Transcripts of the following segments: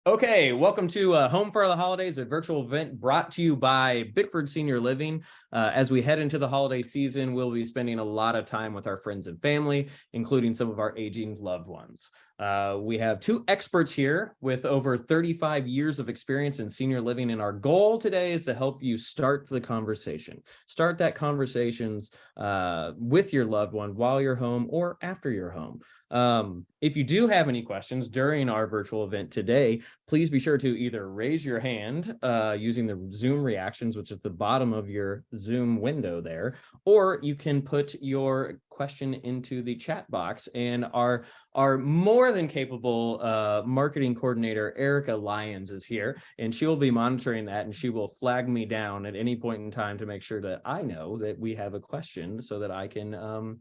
Okay, welcome to Home for the Holidays, a virtual event brought to you by Bickford Senior Living. As we head into the holiday season, we'll be spending a lot of time with our friends and family, including some of our aging loved ones. We have two experts here with over 35 years of experience in senior living, and our goal today is to help you start the conversation. Start that conversations with your loved one while you're home or after you're home. If you do have any questions during our virtual event today, please be sure to either raise your hand using the Zoom reactions, which is the bottom of your Zoom window there, or you can put your question into the chat box, and our more than capable marketing coordinator, Erica Lyons, is here, and she will be monitoring that, and she will flag me down at any point in time to make sure that I know that we have a question so that I can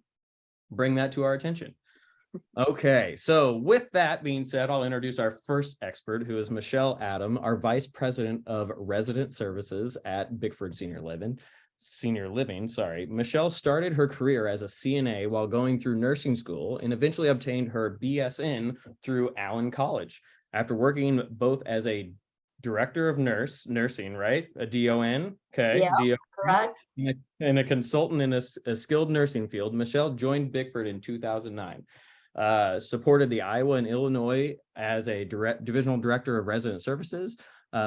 bring that to our attention. Okay, so with that being said, I'll introduce our first expert, who is Michelle Adam, our Vice President of Resident Services at Bickford Senior Living. Michelle started her career as a CNA while going through nursing school and eventually obtained her BSN through Allen College. After working both as a director of nursing, right? A DON, okay. Yeah, DON, correct. and a consultant in a skilled nursing field. Michelle joined Bickford in 2009. Supported the Iowa and Illinois as a divisional director of resident services.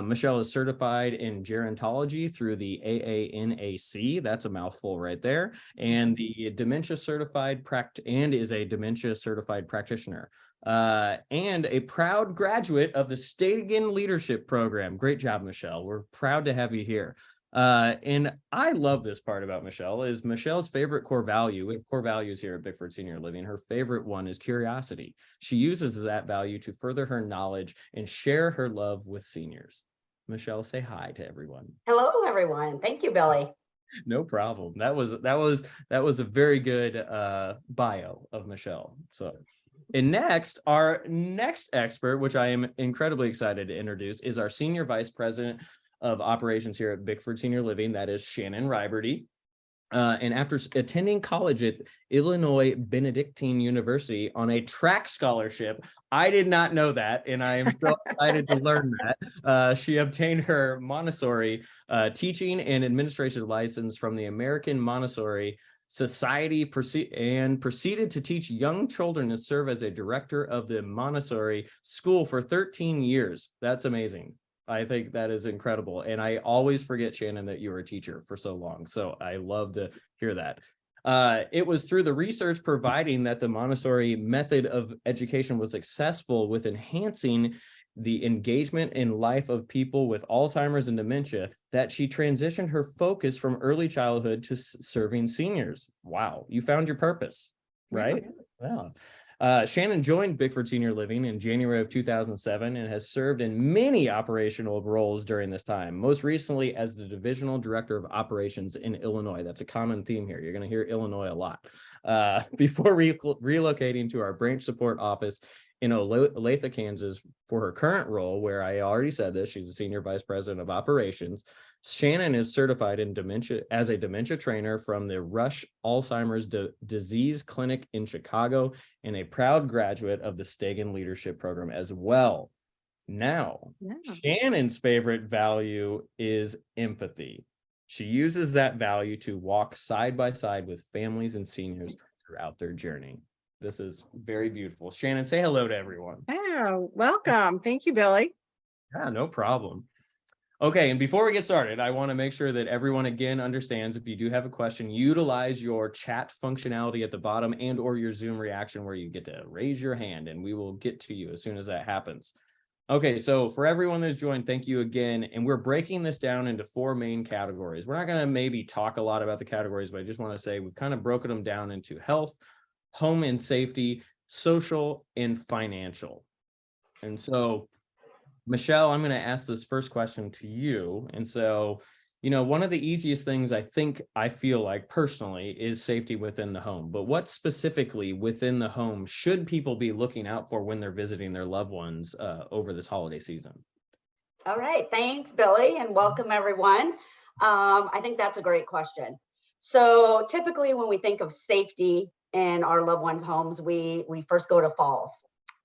Michelle is certified in gerontology through the AANAC. That's a mouthful right there. And the dementia certified is a dementia certified practitioner. And a proud graduate of the Stadigan Leadership Program. Great job, Michelle. We're proud to have you here. And I love this part about Michelle is Michelle's favorite core value. We have core values here at Bickford Senior Living. Her favorite one is curiosity. She uses that value to further her knowledge and share her love with seniors. Michelle, say hi to everyone. Hello, everyone. Thank you, Billy. No problem. That was a very good bio of Michelle. So, and next, our next expert, which I am incredibly excited to introduce, is our Senior Vice President of Operations here at Bickford Senior Living. That is Shannon Riberdy. And after attending college at Illinois Benedictine University on a track scholarship, I did not know that, and I am so excited to learn that. She obtained her Montessori teaching and administration license from the American Montessori Society and proceeded to teach young children and serve as a director of the Montessori school for 13 years. That's amazing. I think that is incredible. And I always forget, Shannon, that you were a teacher for so long. So I love to hear that. It was through the research providing that the Montessori method of education was successful with enhancing the engagement in life of people with Alzheimer's and dementia that she transitioned her focus from early childhood to serving seniors. Wow, you found your purpose, right? Yeah. Shannon joined Bickford Senior Living in January of 2007 and has served in many operational roles during this time, most recently as the Divisional Director of Operations in Illinois. That's a common theme here. You're going to hear Illinois a lot. Before relocating to our branch support office in Olathe, Kansas, for her current role, where I already said this, she's a Senior Vice President of Operations. Shannon is certified in dementia as a dementia trainer from the Rush Alzheimer's Disease Clinic in Chicago and a proud graduate of the Stadigan Leadership Program as well. Now, Shannon's favorite value is empathy. She uses that value to walk side by side with families and seniors throughout their journey. This is very beautiful. Shannon, say hello to everyone. Yeah, welcome. Thank you, Billy. Yeah, no problem. Okay, and before we get started, I want to make sure that everyone again understands if you do have a question, utilize your chat functionality at the bottom and or your Zoom reaction where you get to raise your hand and we will get to you as soon as that happens. Okay, so for everyone that's joined, thank you again. And we're breaking this down into 4 main categories. We're not going to maybe talk a lot about the categories, but I just want to say we've kind of broken them down into health, home and safety, social, and financial. And so Michelle, I'm going to ask this first question to you. And so, one of the easiest things I feel like personally is safety within the home. But what specifically within the home should people be looking out for when they're visiting their loved ones over this holiday season? All right. Thanks, Billy, and welcome, everyone. I think that's a great question. So typically when we think of safety in our loved ones' homes, we first go to falls.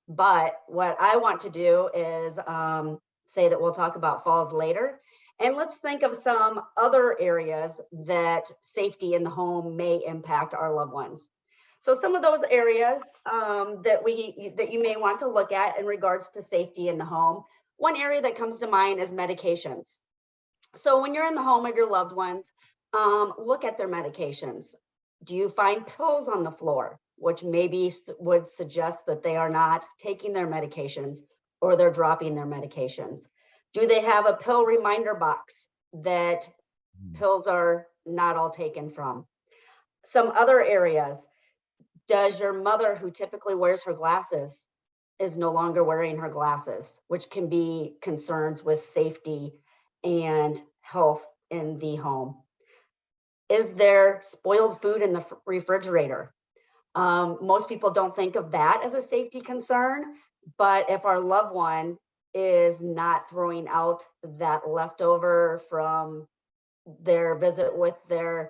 But what I want to do is say that we'll talk about falls later. And let's think of some other areas that safety in the home may impact our loved ones. So some of those areas that you may want to look at in regards to safety in the home. One area that comes to mind is medications. So when you're in the home of your loved ones, look at their medications. Do you find pills on the floor, which maybe would suggest that they are not taking their medications or they're dropping their medications? Do they have a pill reminder box that pills are not all taken from? Some other areas, does your mother, who typically wears her glasses, is no longer wearing her glasses, which can be concerns with safety and health in the home? Is there spoiled food in the refrigerator? Most people don't think of that as a safety concern, but if our loved one is not throwing out that leftover from their visit with their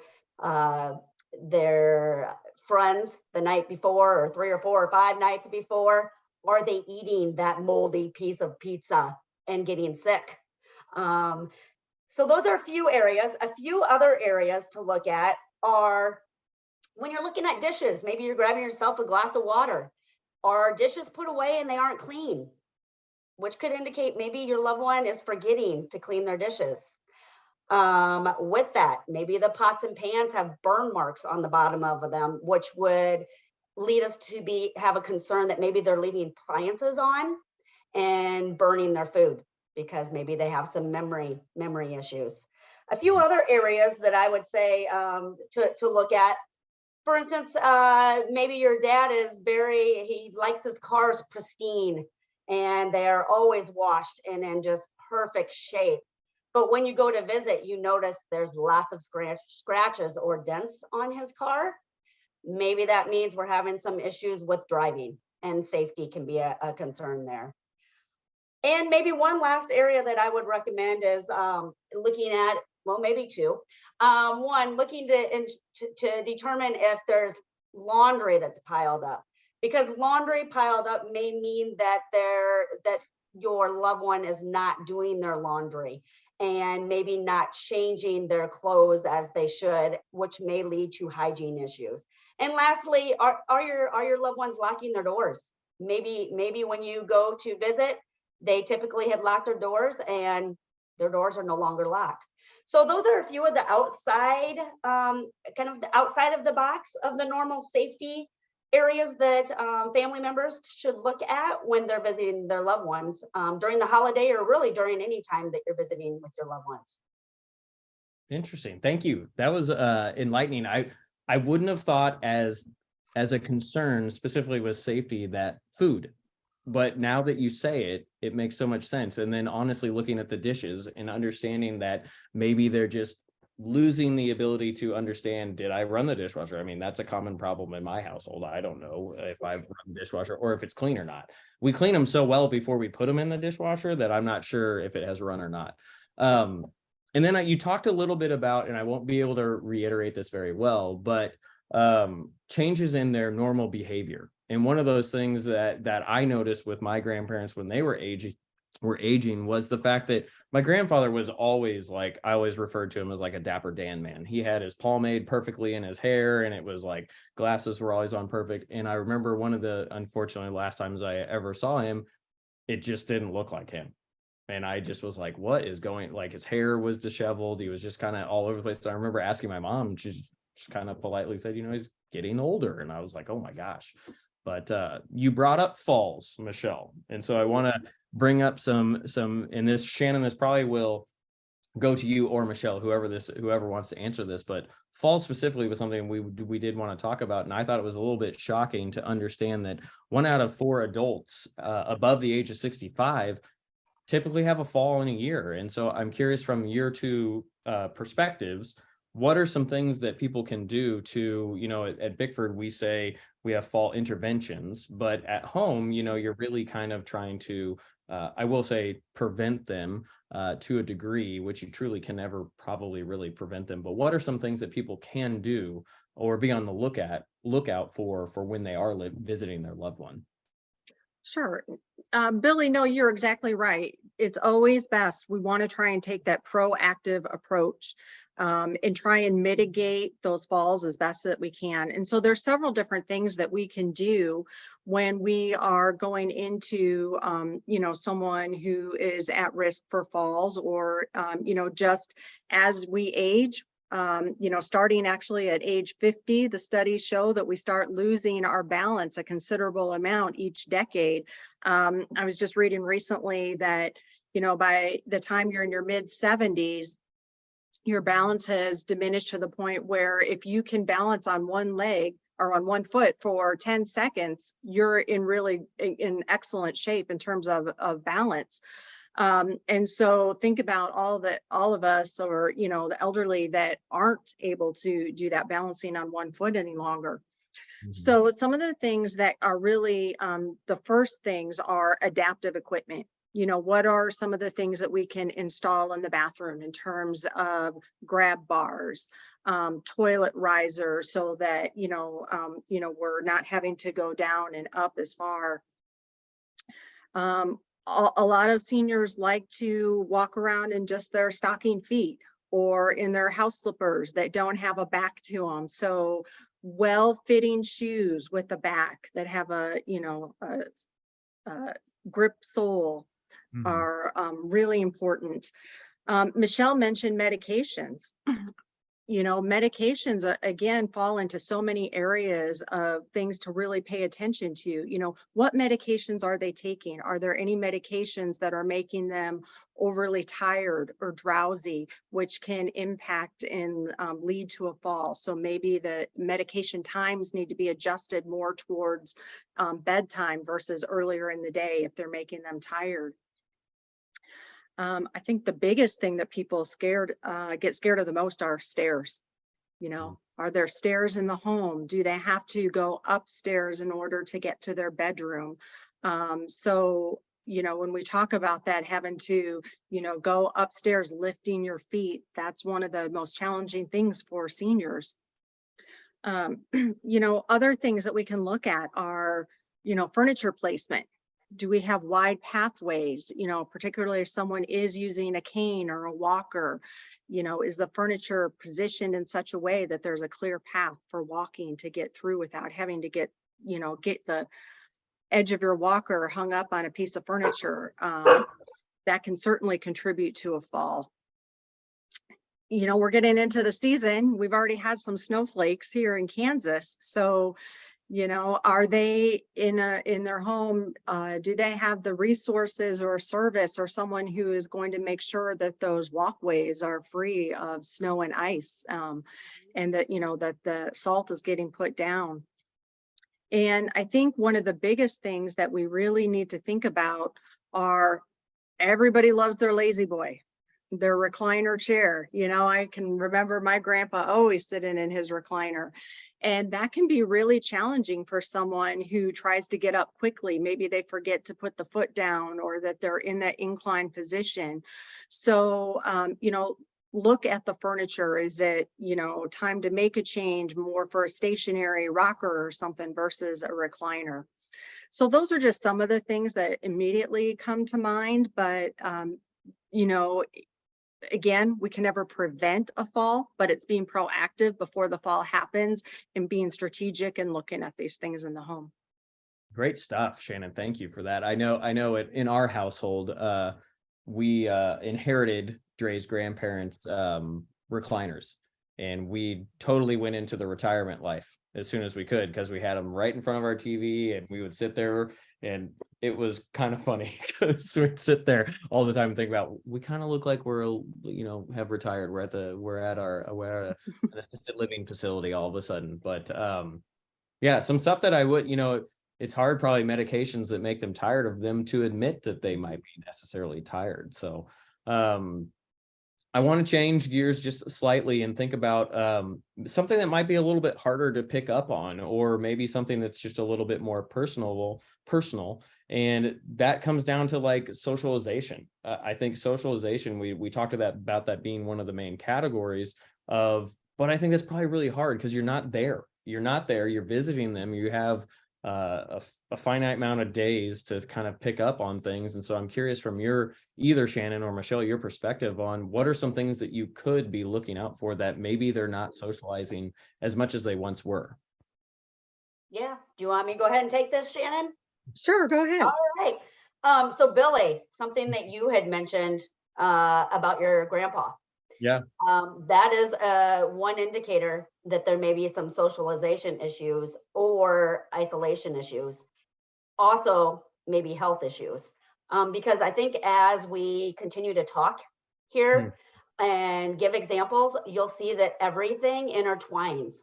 friends the night before, or 3 or 4 or 5 nights before, are they eating that moldy piece of pizza and getting sick? So those are a few areas. A few other areas to look at are when you're looking at dishes, maybe you're grabbing yourself a glass of water. Are dishes put away and they aren't clean? Which could indicate maybe your loved one is forgetting to clean their dishes. With that, maybe the pots and pans have burn marks on the bottom of them, which would lead us to have a concern that maybe they're leaving appliances on and burning their food because maybe they have some memory issues. A few other areas that I would say to look at. For instance, maybe your dad he likes his cars pristine and they're always washed and in just perfect shape. But when you go to visit, you notice there's lots of scratches or dents on his car. Maybe that means we're having some issues with driving, and safety can be a concern there. And maybe one last area that I would recommend is looking at, well, maybe two. One, looking to determine if there's laundry that's piled up, because laundry piled up may mean that your loved one is not doing their laundry and maybe not changing their clothes as they should, which may lead to hygiene issues. And lastly, are your loved ones locking their doors? Maybe when you go to visit, they typically had locked their doors and their doors are no longer locked. So those are a few of the outside, kind of the outside of the box of the normal safety areas that family members should look at when they're visiting their loved ones during the holiday, or really during any time that you're visiting with your loved ones. Interesting. Thank you. That was enlightening. I wouldn't have thought as a concern specifically with safety that food, but now that you say it, it makes so much sense. And then honestly looking at the dishes and understanding that maybe they're just losing the ability to understand, did I run the dishwasher? I mean, that's a common problem in my household. I don't know if I've run the dishwasher or if it's clean or not. We clean them so well before we put them in the dishwasher that I'm not sure if it has run or not. And then you talked a little bit about, and I won't be able to reiterate this very well, but changes in their normal behavior. And one of those things that I noticed with my grandparents when they were aging was the fact that my grandfather was always like, I always referred to him as like a Dapper Dan man. He had his pomade perfectly in his hair, and it was like glasses were always on perfect. And I remember one of the, unfortunately, last times I ever saw him, it just didn't look like him. And I just was like, what is going, like his hair was disheveled. He was just kind of all over the place. So I remember asking my mom, and she just kind of politely said, he's getting older. And I was like, oh my gosh. But you brought up falls, Michelle. And so I want to bring up some, and this, Shannon, this probably will go to you or Michelle, whoever wants to answer this, but falls specifically was something we did want to talk about. And I thought it was a little bit shocking to understand that 1 out of 4 adults above the age of 65 typically have a fall in a year. And so I'm curious, from your two perspectives, what are some things that people can do to, at Bickford, we say we have fall interventions, but at home, you're really kind of trying to, I will say, prevent them to a degree, which you truly can never probably really prevent them. But what are some things that people can do or be on the lookout for when they are visiting their loved one? Sure. Billy, no, you're exactly right. It's always best. We want to try and take that proactive approach and try and mitigate those falls as best that we can. And so there's several different things that we can do when we are going into, someone who is at risk for falls or, just as we age. Starting actually at age 50, the studies show that we start losing our balance a considerable amount each decade. I was just reading recently that, by the time you're in your mid 70s, your balance has diminished to the point where if you can balance on one leg or on one foot for 10 seconds, you're in excellent shape in terms of balance. And so think about all of us, or, the elderly that aren't able to do that balancing on one foot any longer. Mhm. So some of the things that are really, the first things are adaptive equipment. What are some of the things that we can install in the bathroom in terms of grab bars, toilet risers, so that, we're not having to go down and up as far. A lot of seniors like to walk around in just their stocking feet or in their house slippers that don't have a back to them. So well-fitting shoes with a back that have a grip sole Mhm. are really important. Michelle mentioned medications. Medications again fall into so many areas of things to really pay attention to. What medications are they taking? Are there any medications that are making them overly tired or drowsy, which can impact and lead to a fall? So maybe the medication times need to be adjusted more towards bedtime versus earlier in the day if they're making them tired. I think the biggest thing that people get scared of the most are stairs. Are there stairs in the home? Do they have to go upstairs in order to get to their bedroom? When we talk about that, having to, go upstairs, lifting your feet, that's one of the most challenging things for seniors. Other things that we can look at are, furniture placement. Do we have wide pathways, particularly if someone is using a cane or a walker? Is the furniture positioned in such a way that there's a clear path for walking to get through without having to get the edge of your walker hung up on a piece of furniture? That can certainly contribute to a fall. We're getting into the season. We've already had some snowflakes here in Kansas. So, are they in their home? Do they have the resources or service or someone who is going to make sure that those walkways are free of snow and ice, and that, that the salt is getting put down? And I think one of the biggest things that we really need to think about are, everybody loves their lazy boy, their recliner chair. I can remember my grandpa always sitting in his recliner. And that can be really challenging for someone who tries to get up quickly. Maybe they forget to put the foot down, or that they're in that inclined position. So, look at the furniture. Is it, time to make a change more for a stationary rocker or something versus a recliner? So those are just some of the things that immediately come to mind. But, you know, again, we can never prevent a fall, but it's being proactive before the fall happens and being strategic and looking at these things in the home. Great stuff, Shannon. Thank you for that. I know it in our household, we inherited Dre's grandparents' recliners, and we totally went into the retirement life as soon as we could because we had them right in front of our TV, and we would sit there, and it was kind of funny because we'd sit there all the time and think about, we kind of look like have retired. We're at an assisted living facility all of a sudden, but yeah, some stuff that I would, it's hard, probably medications that make them tired of them to admit that they might be necessarily tired. So I want to change gears just slightly and think about something that might be a little bit harder to pick up on, or maybe something that's just a little bit more personal. And that comes down to like socialization. I think socialization, we talked about that being one of the main categories of, but I think that's probably really hard because you're not there. You're not there. You're visiting them. You have a finite amount of days to kind of pick up on things. And so I'm curious from either Shannon or Michelle, your perspective on what are some things that you could be looking out for that maybe they're not socializing as much as they once were. Yeah. Do you want me to go ahead and take this, Shannon? Sure, go ahead. All right. So Billy, something that you had mentioned about your grandpa. Yeah. That is one indicator that there may be some socialization issues or isolation issues. Also, maybe health issues. Because I think as we continue to talk here and give examples, you'll see that everything intertwines.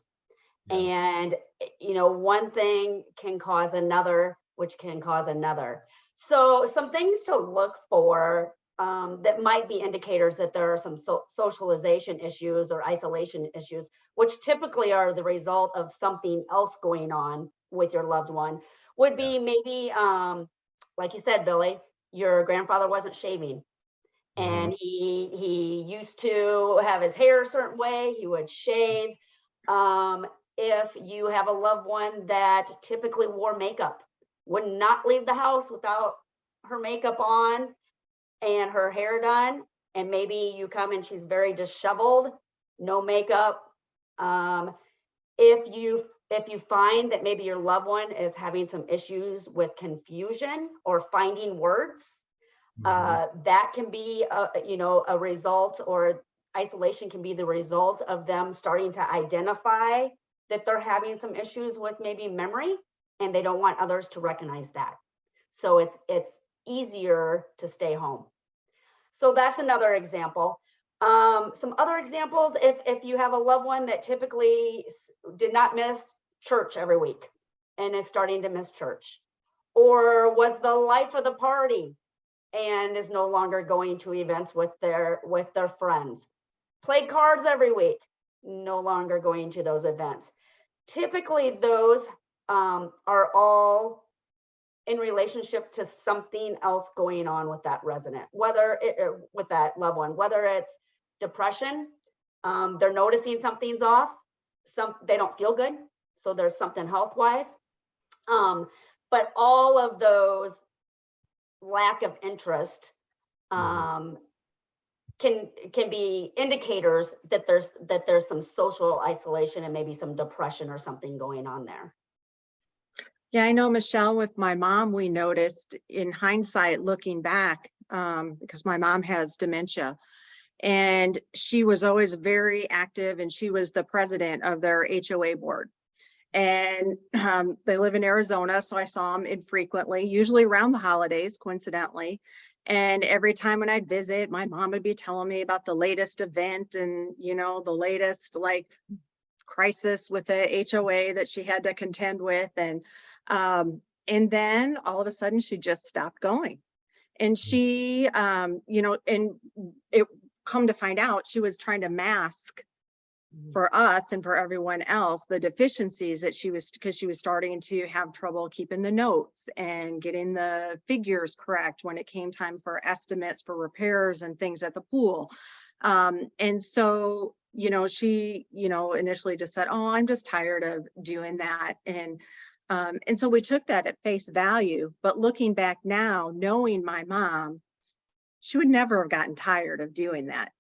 Yeah. And, one thing can cause another, which can cause another. So some things to look for that might be indicators that there are some socialization issues or isolation issues, which typically are the result of something else going on with your loved one, would be maybe, like you said, Billy, your grandfather wasn't shaving. And he used to have his hair a certain way, he would shave. If you have a loved one that typically wore makeup, would not leave the house without her makeup on and her hair done, and maybe you come and she's very disheveled, no makeup. If you find that maybe your loved one is having some issues with confusion or finding words, that can be a result, or isolation can be the result of them starting to identify that they're having some issues with maybe memory, and they don't want others to recognize that. So it's easier to stay home. So that's another example. Some other examples, if you have a loved one that typically did not miss church every week and is starting to miss church, or was the life of the party and is no longer going to events with their friends, played cards every week, no longer going to those events. Typically those are all in relationship to something else going on with that resident, with that loved one, whether it's depression, they're noticing something's off, they don't feel good, so there's something health wise, but all of those lack of interest can be indicators that there's some social isolation and maybe some depression or something going on there. Yeah, I know, Michelle, with my mom, we noticed in hindsight, looking back, because my mom has dementia, and she was always very active, and she was the president of their HOA board. And they live in Arizona, so I saw them infrequently, usually around the holidays, coincidentally. And every time when I'd visit, my mom would be telling me about the latest event and, the latest crisis with the HOA that she had to contend with. And then all of a sudden she just stopped going. And she, and it come to find out she was trying to mask for us and for everyone else the deficiencies that because she was starting to have trouble keeping the notes and getting the figures correct when it came time for estimates for repairs and things at the pool. And so, she, initially just said, "Oh, I'm just tired of doing that." And so we took that at face value, but looking back now, knowing my mom, she would never have gotten tired of doing that.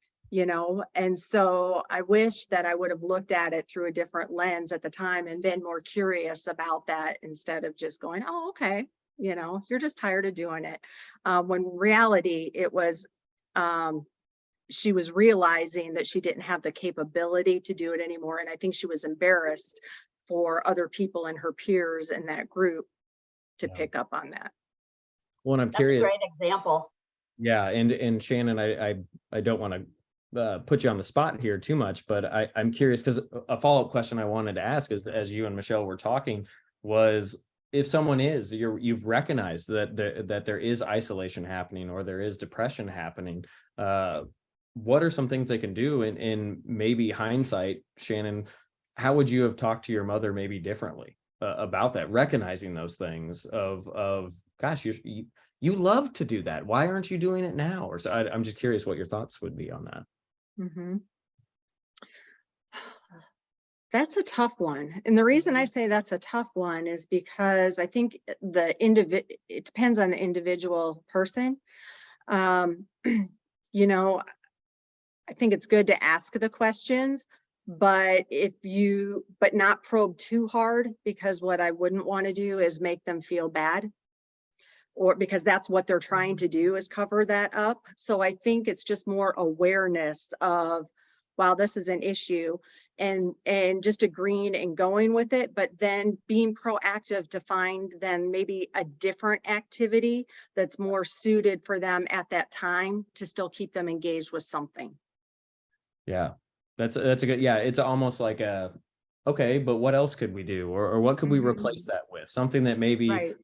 And so I wish that I would have looked at it through a different lens at the time and been more curious about that instead of just going, "Oh, okay, you're just tired of doing it." When in reality, it was, she was realizing that she didn't have the capability to do it anymore. And I think she was embarrassed for other people and her peers in that group to pick up on that. Well, and I'm That's curious. a great example. Yeah. And Shannon, I don't want to put you on the spot here too much, but I'm curious because a follow-up question I wanted to ask is, as you and Michelle were talking, was if someone you've recognized that there is isolation happening or there is depression happening, what are some things they can do? In maybe hindsight, Shannon, how would you have talked to your mother maybe differently about that, recognizing those things of gosh, you love to do that. Why aren't you doing it now? Or so I'm just curious what your thoughts would be on that. Mm-hmm. That's a tough one. And the reason I say that's a tough one is because I think it depends on the individual person. Um, you know, I think it's good to ask the questions, but but not probe too hard, because what I wouldn't want to do is make them feel bad, or because that's what they're trying to do, is cover that up. So I think it's just more awareness of, wow, this is an issue, and just agreeing and going with it, but then being proactive to find then maybe a different activity that's more suited for them at that time to still keep them engaged with something. Yeah, that's a good, yeah, it's almost like a, okay, but what else could we do? Or what could we replace that with? Something that maybe Right,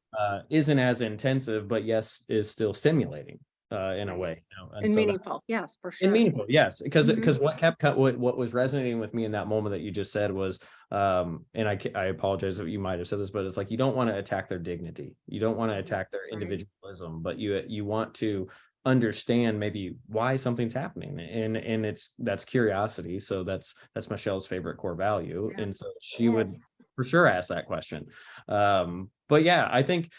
isn't as intensive, but yes, is still stimulating in a right. way. You know? And And so meaningful. Yes, for and sure. meaningful, yes, because Mhm. what was resonating with me in that moment that you just said was, and I apologize if you might have said this, but it's like, you don't want to attack their dignity, you don't want to attack their Right. individualism, but you want to understand maybe why something's happening, and that's curiosity. So that's Michelle's favorite core value, Yeah, and so It she is. would for sure ask that question. But yeah, I think,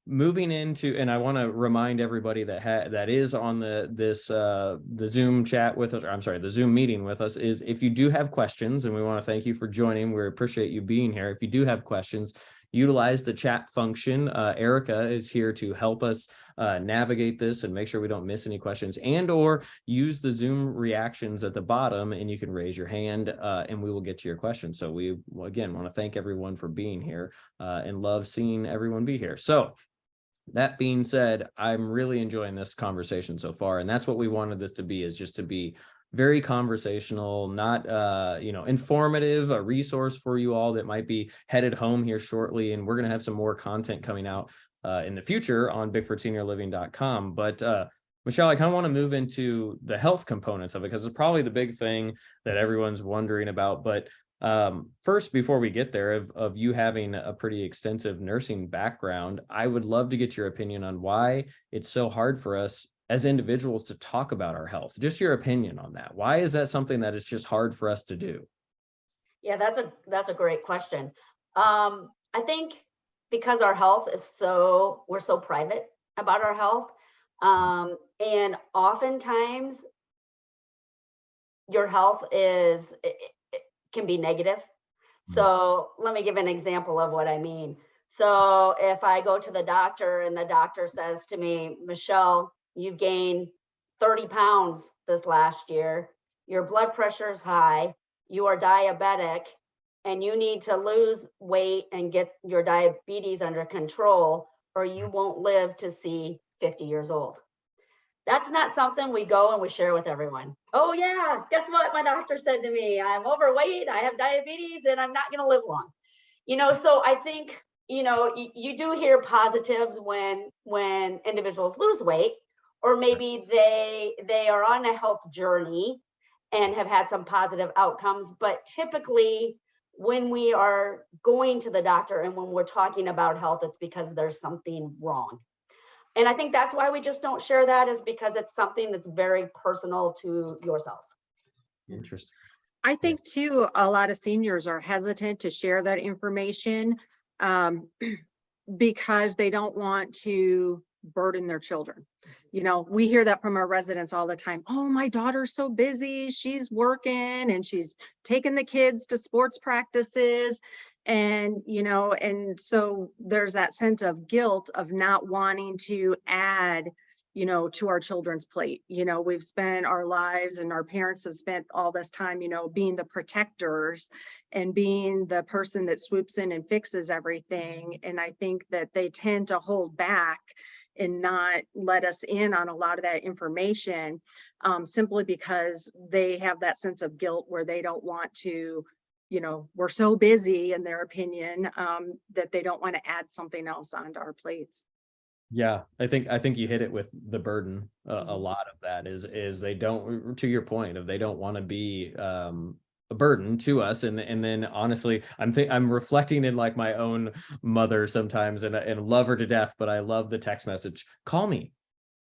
moving into, and I want to remind everybody that is on the Zoom chat with us, or I'm sorry, the Zoom meeting with us, is if you do have questions, and we want to thank you for joining, we appreciate you being here. If you do have questions, utilize the chat function. Erica is here to help us navigate this and make sure we don't miss any questions, and or use the Zoom reactions at the bottom, and you can raise your hand and we will get to your question. So we, again, want to thank everyone for being here and love seeing everyone be here. So that being said, I'm really enjoying this conversation so far, and that's what we wanted this to be, is just to be very conversational, not informative, a resource for you all that might be headed home here shortly. And we're going to have some more content coming out in the future on bickfordseniorliving.com. But Michelle, I kind of want to move into the health components of it, because it's probably the big thing that everyone's wondering about. But first, before we get there, of you having a pretty extensive nursing background, I would love to get your opinion on why it's so hard for us as individuals to talk about our health. Just your opinion on that. Why is that something that it's just hard for us to do? Yeah, that's a great question. I think because our health is we're so private about our health, and oftentimes your health can be negative. Mm. So let me give an example of what I mean. So if I go to the doctor and the doctor says to me, Michelle, you've gained 30 pounds this last year, your blood pressure is high, you are diabetic, and you need to lose weight and get your diabetes under control, or you won't live to see 50 years old. That's not something we go and we share with everyone. Oh, yeah, guess what? My doctor said to me, I'm overweight, I have diabetes, and I'm not going to live long. So I think, you do hear positives when individuals lose weight, or maybe they are on a health journey and have had some positive outcomes. But typically, when we are going to the doctor and when we're talking about health, it's because there's something wrong. And I think that's why we just don't share that, is because it's something that's very personal to yourself. Interesting. I Yeah. think too, a lot of seniors are hesitant to share that information, um, because they don't want to burden their children. We hear that from our residents all the time. Oh, my daughter's so busy. She's working and she's taking the kids to sports practices. And so there's that sense of guilt of not wanting to add, to our children's plate. We've spent our lives, and our parents have spent all this time, being the protectors and being the person that swoops in and fixes everything. And I think that they tend to hold back and not let us in on a lot of that information, simply because they have that sense of guilt where they don't want to, we're so busy, in their opinion, that they don't want to add something else onto our plates. Yeah, I think you hit it with the burden. A Mhm. lot of that is they don't, to your point, of they don't want to be a burden to us. And then honestly, I'm reflecting in like my own mother sometimes, and love her to death, but I love the text message, call me.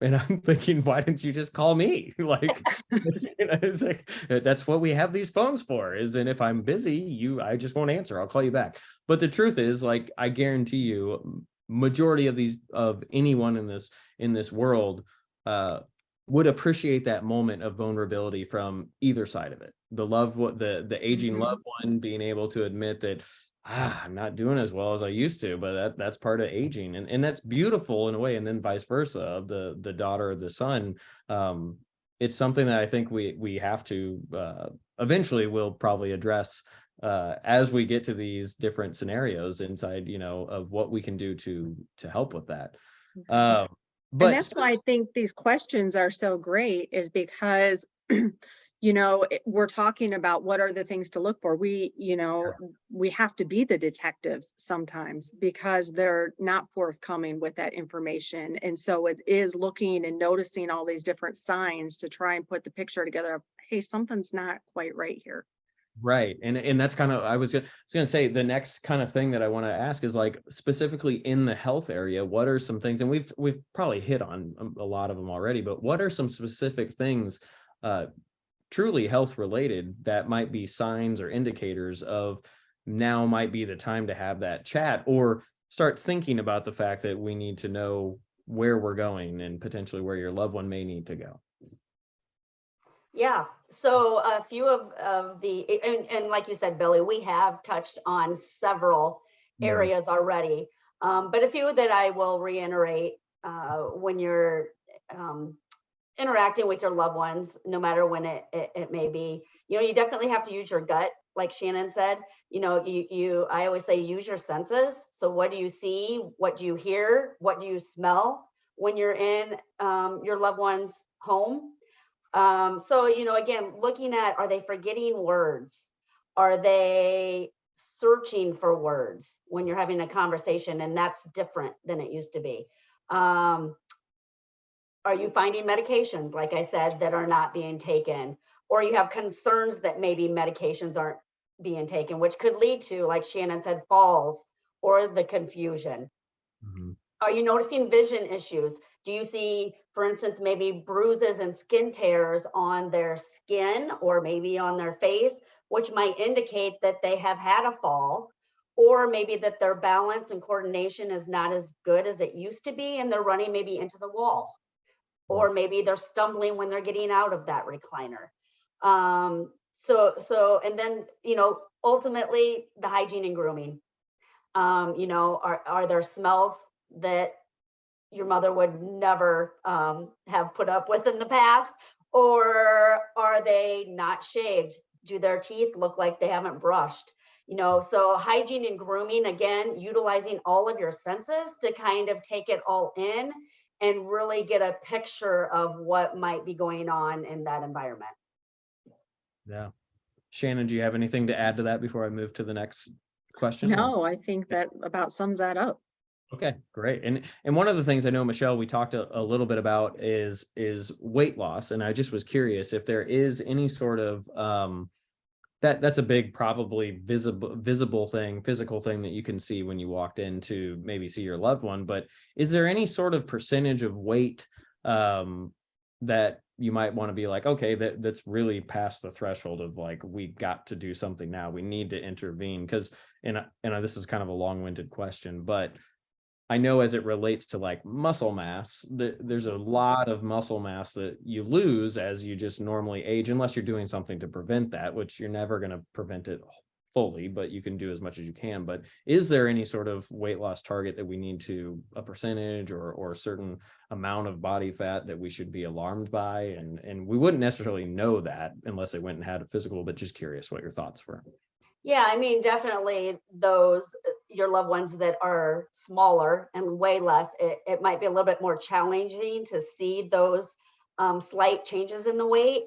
And I'm thinking, why didn't you just call me? Like, it's like, that's what we have these phones for, is, and if I'm busy, I just won't answer. I'll call you back. But the truth is, like, I guarantee you, majority of anyone in this world would appreciate that moment of vulnerability from either side of it. The aging Mhm. loved one being able to admit that, I'm not doing as well as I used to, but that's part of aging, and that's beautiful in a way. And then vice versa, of the daughter or the son. It's something that I think we have to eventually will probably address as we get to these different scenarios inside, of what we can do to help with that. Mhm. Um, And but that's why I think these questions are so great, is because, we're talking about what are the things to look for. We have to be the detectives sometimes because they're not forthcoming with that information. And so it is looking and noticing all these different signs to try and put the picture together of, hey, something's not quite right here. Right. And that's kind of, I was gonna say, the next kind of thing that I want to ask is, like, specifically in the health area, what are some things, and we've probably hit on a lot of them already, but what are some specific things uh truly health related that might be signs or indicators of now might be the time to have that chat, or start thinking about the fact that we need to know where we're going and potentially where your loved one may need to go? Yeah. So a few of and like you said, Billy, we have touched on several Yeah. areas already. But a few that I will reiterate when you're um, interacting with your loved ones, no matter when it may be, you definitely have to use your gut, like Shannon said. I always say use your senses. So what do you see? What do you hear? What do you smell when you're in your loved one's home? So, again, looking at, are they forgetting words? Are they searching for words when you're having a conversation? And that's different than it used to be. Um, are you finding medications, like I said, that are not being taken? Or you have concerns that maybe medications aren't being taken, which could lead to, like Shannon said, falls or the confusion. Mhm. Are you noticing vision issues? Do you see, for instance, maybe bruises and skin tears on their skin or maybe on their face, which might indicate that they have had a fall, or maybe that their balance and coordination is not as good as it used to be and they're running maybe into the wall, Mm. or maybe they're stumbling when they're getting out of that recliner. So, and then, ultimately the hygiene and grooming. Are there smells that your mother would never have put up with in the past? Or are they not shaved? Do their teeth look like they haven't brushed? So hygiene and grooming, again, utilizing all of your senses to kind of take it all in and really get a picture of what might be going on in that environment. Yeah. Shannon, do you have anything to add to that before I move to the next question? Or No, I think that about sums that up. okay, great. And one of the things I know, Michelle, we talked a little bit about is weight loss, and I just was curious if there is any sort of that's a big, probably visible thing, physical thing that you can see when you walked in to maybe see your loved one. But is there any sort of percentage of weight that you might want to be like, okay, that's really past the threshold of, like, we've got to do something now, we need to intervene? Because, and this is kind of a long-winded question, but I know as it relates to, like, muscle mass, there's a lot of muscle mass that you lose as you just normally age, unless you're doing something to prevent that, which you're never going to prevent it fully, but you can do as much as you can. But is there any sort of weight loss target that we need to, a percentage or a certain amount of body fat that we should be alarmed by? And we wouldn't necessarily know that unless they went and had a physical, but just curious what your thoughts were. Yeah, I mean, definitely those, your loved ones that are smaller and weigh less, it might be a little bit more challenging to see those slight changes in the weight,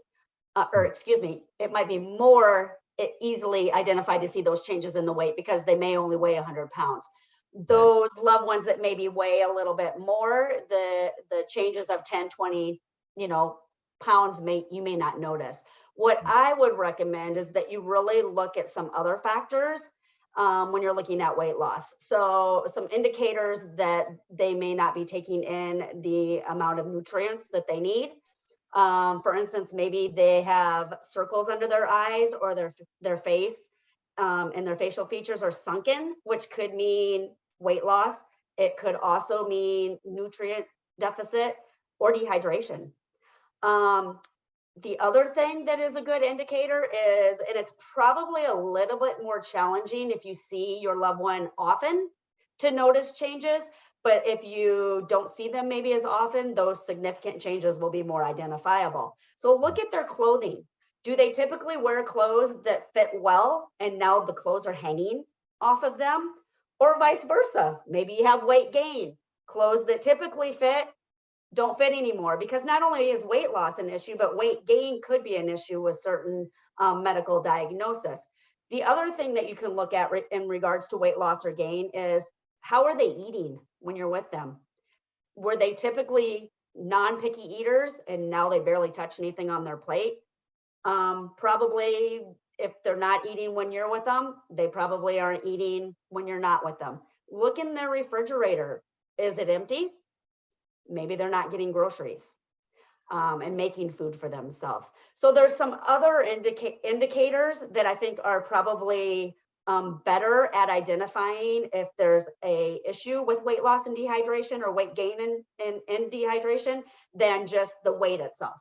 or excuse me, it might be more easily identified to see those changes in the weight because they may only weigh 100 pounds. Right. Those loved ones that maybe weigh a little bit more, the changes of 10, 20, you know, pounds you may not notice. What I would recommend is that you really look at some other factors. when you're looking at weight loss. So some indicators that they may not be taking in the amount of nutrients that they need. For instance, maybe they have circles under their eyes, or their face and their facial features are sunken, which could mean weight loss. It could also mean nutrient deficit or dehydration. Um, the other thing that is a good indicator is, and it's probably a little bit more challenging if you see your loved one often to notice changes, but if you don't see them maybe as often, those significant changes will be more identifiable. So look at their clothing. Do they typically wear clothes that fit well and now the clothes are hanging off of them? Or vice versa. Maybe you have weight gain, clothes that typically fit don't fit anymore, because not only is weight loss an issue, but weight gain could be an issue with certain medical diagnosis. The other thing that you can look at in regards to weight loss or gain is, how are they eating when you're with them? Were they typically non-picky eaters and now they barely touch anything on their plate? Probably, if they're not eating when you're with them, they probably aren't eating when you're not with them. Look in their refrigerator. Is it empty? Maybe they're not getting groceries and making food for themselves. So there's some other indicators that I think are probably better at identifying if there's a issue with weight loss and dehydration, or weight gain and dehydration, than just the weight itself.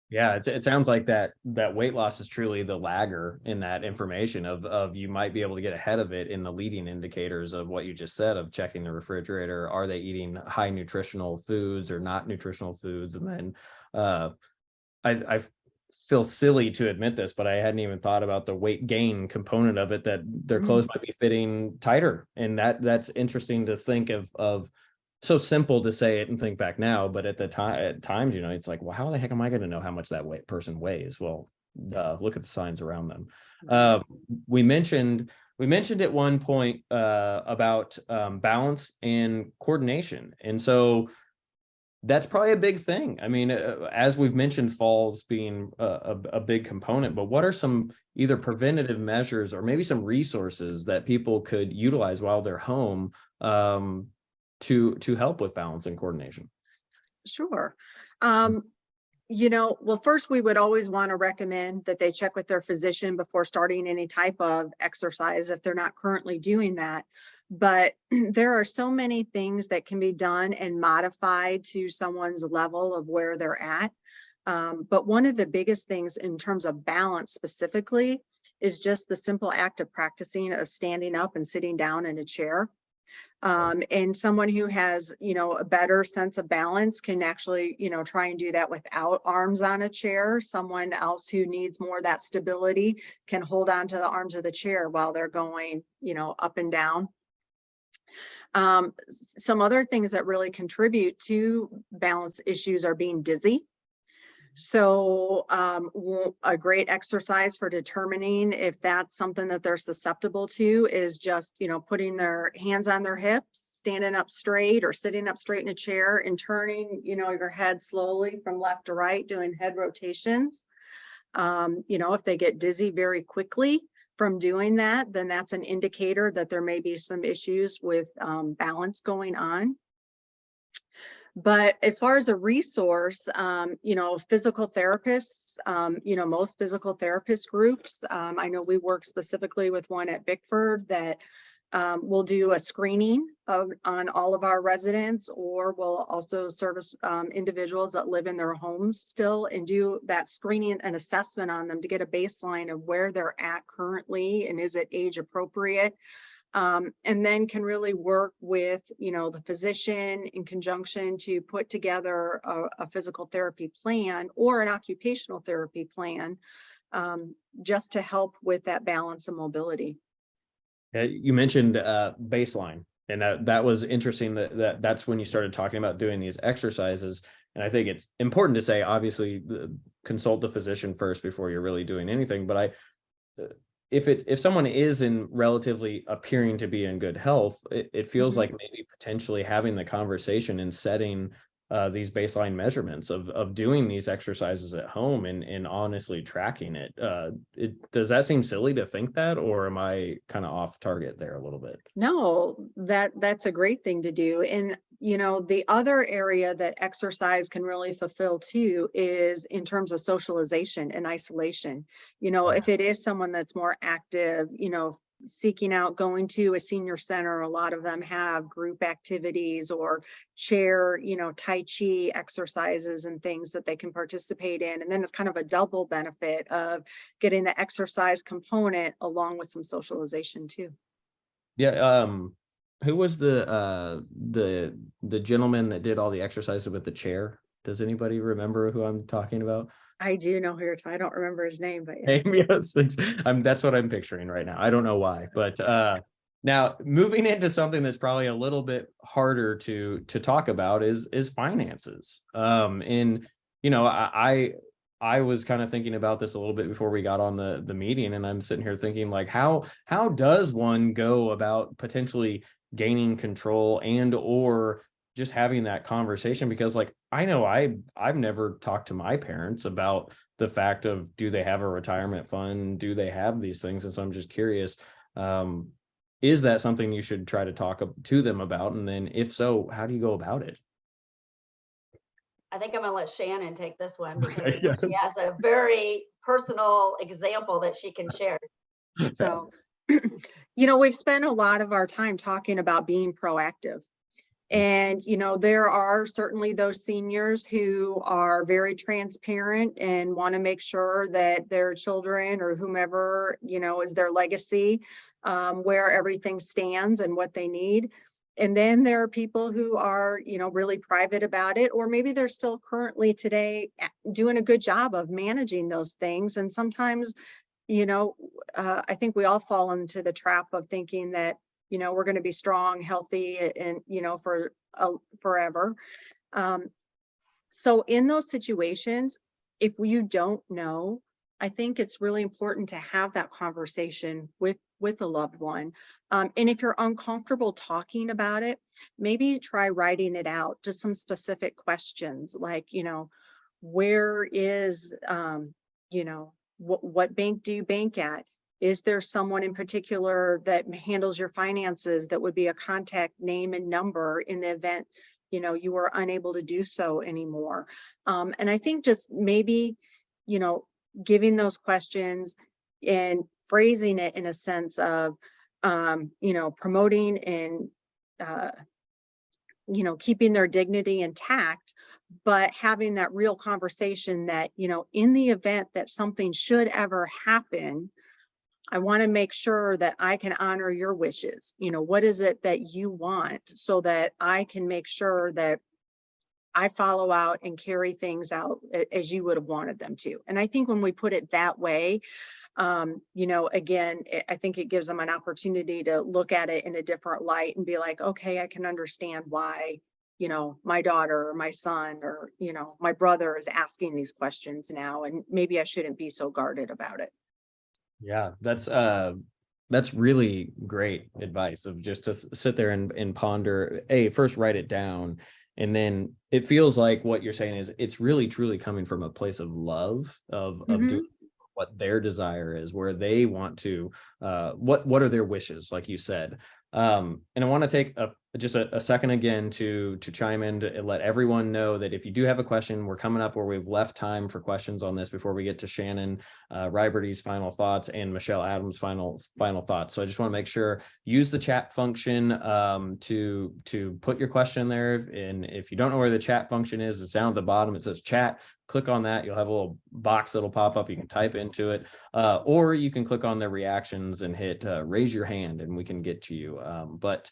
Yeah, it sounds like that weight loss is truly the lagger in that information of you might be able to get ahead of it in the leading indicators of what you just said, of checking the refrigerator. Are they eating high nutritional foods or not nutritional foods? And then I feel silly to admit this, but I hadn't even thought about the weight gain component of it, that their clothes might be fitting tighter. And that's interesting to think of. So simple to say it and think back now, but at times, it's like, well, how the heck am I going to know how much that person weighs? Well, look at the signs around them. We mentioned at one point about balance and coordination, and so that's probably a big thing. I mean, as we've mentioned, falls being a big component, but what are some either preventative measures or maybe some resources that people could utilize while they're home to help with balance and coordination? Sure. Well, first, we would always want to recommend that they check with their physician before starting any type of exercise if they're not currently doing that. But there are so many things that can be done and modified to someone's level of where they're at. But one of the biggest things in terms of balance specifically is just the simple act of practicing of standing up and sitting down in a chair. And someone who has, a better sense of balance can actually, try and do that without arms on a chair. Someone else who needs more of that stability can hold on to the arms of the chair while they're going, up and down. Some other things that really contribute to balance issues are being dizzy. So a great exercise for determining if that's something that they're susceptible to is just, putting their hands on their hips, standing up straight or sitting up straight in a chair and turning, your head slowly from left to right, doing head rotations. If they get dizzy very quickly from doing that, then that's an indicator that there may be some issues with balance going on. But as far as a resource, physical therapists, most physical therapist groups, I know we work specifically with one at Bickford that will do a screening on all of our residents, or will also service individuals that live in their homes still, and do that screening and assessment on them to get a baseline of where they're at currently and is it age appropriate. And then can really work with, the physician in conjunction to put together a physical therapy plan or an occupational therapy plan, just to help with that balance and mobility. You mentioned baseline, and that was interesting. That's when you started talking about doing these exercises. And I think it's important to say, obviously, consult the physician first before you're really doing anything. But if someone is in relatively appearing to be in good health, it feels like maybe potentially having the conversation and setting these baseline measurements of doing these exercises at home and honestly tracking it. Does that seem silly to think that, or am I kind of off target there a little bit? No, that's a great thing to do. And, the other area that exercise can really fulfill too is in terms of socialization and isolation. If it is someone that's more active, seeking out going to a senior center, a lot of them have group activities or chair, Tai Chi exercises and things that they can participate in. And then it's kind of a double benefit of getting the exercise component along with some socialization too. Yeah. Who was the gentleman that did all the exercises with the chair? Does anybody remember who I'm talking about? I do know who you're talking. I don't remember his name, but yeah. Yes, that's what I'm picturing right now. I don't know why, but now moving into something that's probably a little bit harder to talk about is finances. And I was kind of thinking about this a little bit before we got on the meeting, and I'm sitting here thinking, like, how does one go about potentially gaining control and or just having that conversation? Because, like, I know I've never talked to my parents about the fact of, do they have a retirement fund? Do they have these things? And so I'm just curious, is that something you should try to talk to them about? And then if so, how do you go about it? I think I'm going to let Shannon take this one because I know Yes. she has a very personal example that she can share. So, we've spent a lot of our time talking about being proactive. And, there are certainly those seniors who are very transparent and want to make sure that their children or whomever, is their legacy, where everything stands and what they need. And then there are people who are, really private about it, or maybe they're still currently today doing a good job of managing those things. And sometimes, I think we all fall into the trap of thinking that, we're going to be strong, healthy, and, for forever. So in those situations, if you don't know, I think it's really important to have that conversation with a loved one. And if you're uncomfortable talking about it, maybe try writing it out, just some specific questions like, where is, what bank do you bank at? Is there someone in particular that handles your finances that would be a contact name and number in the event, you were unable to do so anymore? And I think just maybe, giving those questions and phrasing it in a sense of, promoting and, keeping their dignity intact, but having that real conversation that, in the event that something should ever happen, I want to make sure that I can honor your wishes. What is it that you want so that I can make sure that I follow out and carry things out as you would have wanted them to. And I think when we put it that way, again, I think it gives them an opportunity to look at it in a different light and be like, okay, I can understand why, my daughter or my son or, my brother is asking these questions now, and maybe I shouldn't be so guarded about it. Yeah, that's really great advice of just to sit there and ponder. First write it down, and then it feels like what you're saying is it's really truly coming from a place of love of doing what their desire is, where they want to, what are their wishes, like you said. And I want to take just a second again to chime in to let everyone know that if you do have a question, we're coming up where we've left time for questions on this before we get to Shannon Riberdy's final thoughts and Michelle Adams' final thoughts. So I just want to make sure, use the chat function to put your question there. And if you don't know where the chat function is, it's down at the bottom. It says chat. Click on that. You'll have a little box that'll pop up. You can type into it, or you can click on the reactions and hit raise your hand, and we can get to you. But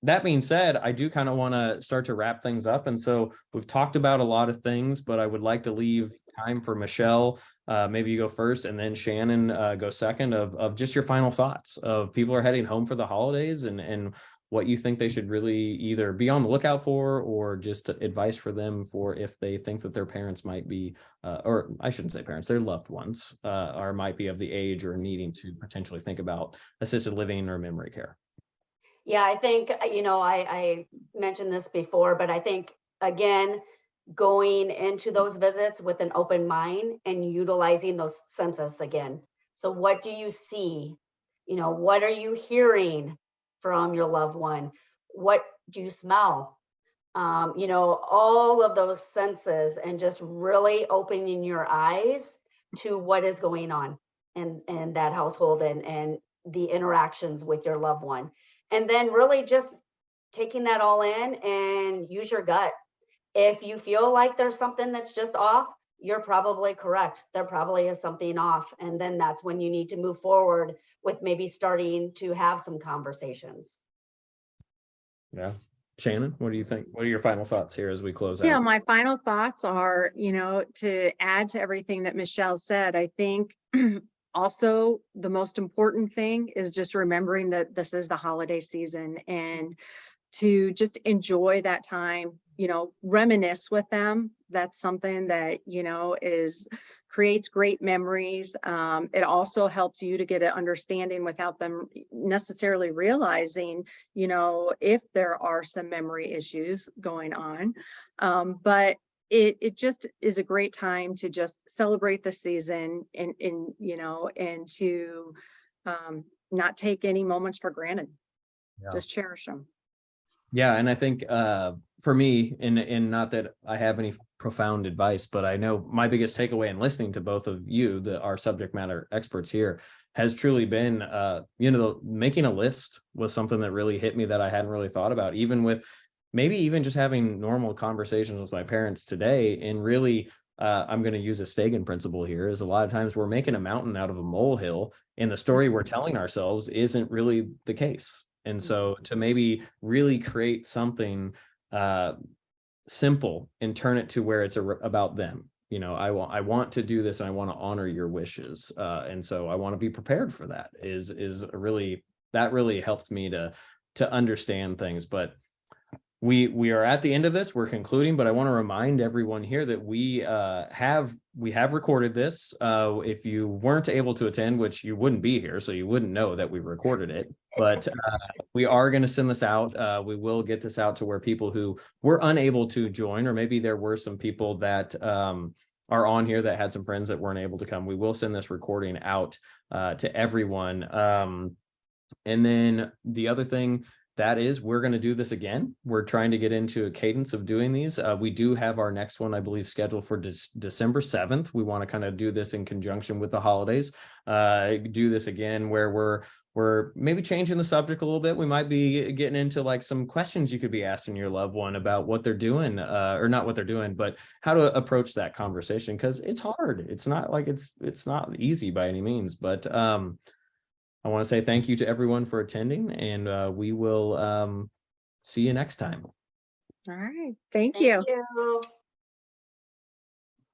that being said, I do kind of want to start to wrap things up. And so we've talked about a lot of things, but I would like to leave time for Michelle. Maybe you go first, and then Shannon go second of just your final thoughts of people are heading home for the holidays and what you think they should really either be on the lookout for, or just advice for them for if they think that their parents might be, or I shouldn't say parents, their loved ones are might be of the age or needing to potentially think about assisted living or memory care. Yeah, I think, I mentioned this before, but I think again, going into those visits with an open mind and utilizing those senses again. So what do you see? You know, what are you hearing from your loved one? What do you smell? You know, all of those senses, and just really opening your eyes to what is going on in that household, and the interactions with your loved one. And then really just taking that all in and use your gut. If you feel like there's something that's just off, you're probably correct. There probably is something off. And then that's when you need to move forward with maybe starting to have some conversations. Yeah. Shannon, what do you think? What are your final thoughts here as we close Yeah, out? my final thoughts are, to add to everything that Michelle said, I think also the most important thing is just remembering that this is the holiday season, and to just enjoy that time, reminisce with them. That's something that, creates great memories. It also helps you to get an understanding without them necessarily realizing, if there are some memory issues going on. But it just is a great time to just celebrate the season, and to not take any moments for granted. Yeah. Just cherish them. Yeah, and I think for me, and not that I have any profound advice, but I know my biggest takeaway in listening to both of you, our subject matter experts here, has truly been, making a list was something that really hit me that I hadn't really thought about, even with maybe even just having normal conversations with my parents today. And really, I'm going to use a Stegan principle here, is a lot of times we're making a mountain out of a molehill, and the story we're telling ourselves isn't really the case. And so to maybe really create something simple and turn it to where it's about them. I want to do this, and I want to honor your wishes. And so I want to be prepared for that is really, that really helped me to understand things. But we are at the end of this. We're concluding, but I want to remind everyone here that we have recorded this. If you weren't able to attend, which you wouldn't be here, so you wouldn't know that we recorded it, but we are going to send this out. We will get this out to where people who were unable to join, or maybe there were some people that are on here that had some friends that weren't able to come. We will send this recording out to everyone. And then the other thing, that is, we're going to do this again. We're trying to get into a cadence of doing these. We do have our next one, I believe, scheduled for December 7th. We want to kind of do this in conjunction with the holidays. Do this again where we're maybe changing the subject a little bit. We might be getting into like some questions you could be asking your loved one about what they're doing, or not what they're doing, but how to approach that conversation, because it's hard. It's not like it's not easy by any means, but I want to say thank you to everyone for attending, and we will see you next time. All right. Thank you. Thank you.